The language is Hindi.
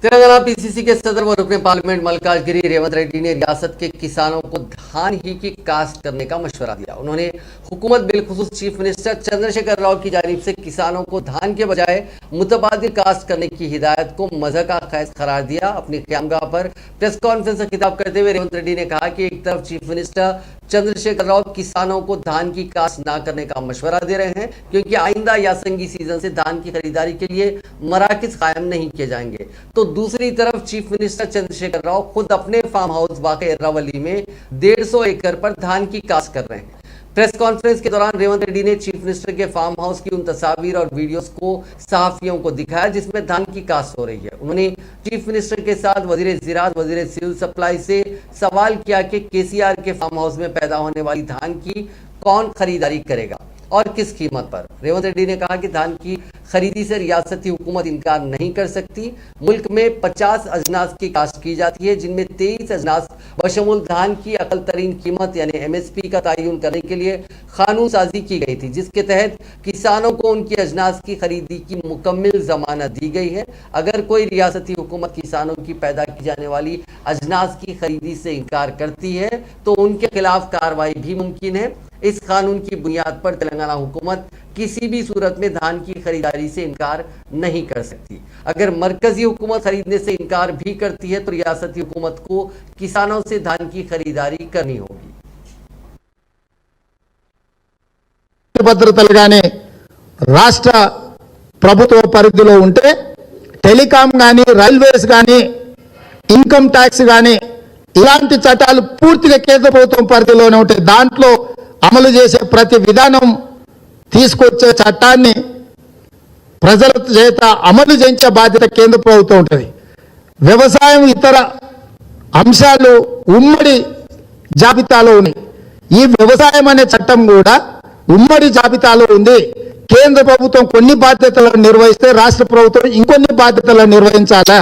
तेलंगाना पीसीसी के सदर व रुकने पार्लियामेंट मल्काजगिरी रेवंत रेड्डी ने रियासत के किसानों को धान ही की काश्त करने का मशवरा दिया। उन्होंने हुकूमत बिलखुसूस चीफ मिनिस्टर चंद्रशेखर राव की जानिब से किसानों को धान के बजाय मुतबादिल काश्त करने की हिदायत को मज़हब का खैज करार दिया। अपनी क़यामगाह पर प्रेस कॉन्फ्रेंस से खिताब करते हुए रेवंत रेड्डी ने कहा कि एक तरफ चीफ मिनिस्टर चंद्रशेखर राव किसानों को धान की काश्त न करने का मशवरा दे रहे हैं, क्योंकि आइंदा यासंगी सीजन से धान की खरीदारी के लिए मराकज़ कायम नहीं किए जाएंगे। तो दूसरी तरफ चीफ मिनिस्टर चंद्रशेखर राव खुद अपने फार्म हाउस वाक़ एर्रावली में 150 एकड़ पर धान की काश्त कर रहे हैं। प्रेस कॉन्फ्रेंस के दौरान रेवंत रेड्डी ने चीफ मिनिस्टर के फार्म हाउस की उन तस्वीर और वीडियोस को सहाफियों को दिखाया जिसमें धान की काश्त हो रही है। उन्होंने चीफ मिनिस्टर के साथ वजीर ज़राअत, वजीर सिविल सप्लाई से सवाल किया कि केसीआर के फार्म हाउस में पैदा होने वाली धान की कौन खरीदारी करेगा और किस कीमत पर। रेवंत रेड्डी ने कहा कि धान की खरीदी से रियासती हुकूमत इनकार नहीं कर सकती। मुल्क में 50 अजनास की काश्त की जाती है, जिनमें 23 अजनास बशमूल धान की अकल तरीन कीमत यानी MSP का तयन करने के लिए कानून साजी की गई थी, जिसके तहत किसानों को उनकी अजनास की खरीदी की मुकम्मल जमानत दी गई है। अगर कोई रियासती हुकूमत किसानों की पैदा की जाने वाली अजनास की खरीदी से इनकार करती है तो उनके खिलाफ कार्रवाई भी मुमकिन है। इस कानून की बुनियाद पर तेलंगाना हुकूमत किसी भी सूरत में धान की खरीदारी से इनकार नहीं कर सकती। अगर मरकजी हुकूमत खरीदने से इनकार भी करती है तो रियासती हुकूमत को किसानों से धान की खरीदारी करनी होगी। భద్రతలు గాని రాష్ట్ర ప్రభుత్వ పరిధిలో ఉంటే టెలికాం గాని రైల్వేస్ గాని ఇన్కమ్ ట్యాక్స్ గాని ఇలాంటి చట్టాలు పూర్తిగా కేంద్ర ప్రభుత్వం పరిధిలోనే ఉంటాయి। దాంట్లో అమలు చేసే ప్రతి విధానం తీసుకొచ్చే చట్టాన్ని ప్రజల చేత అమలు చేయించే బాధ్యత కేంద్ర ప్రభుత్వం ఉంటుంది। వ్యవసాయం ఇతర అంశాలు ఉమ్మడి జాబితాలో ఉన్నాయి। ఈ వ్యవసాయం అనే చట్టం కూడా ఉమ్మడి జాబితాలో ఉంది। కేంద్ర ప్రభుత్వం కొన్ని బాధ్యతలను నిర్వహిస్తే రాష్ట్ర ప్రభుత్వం ఇంకొన్ని బాధ్యతలను నిర్వహించాలా।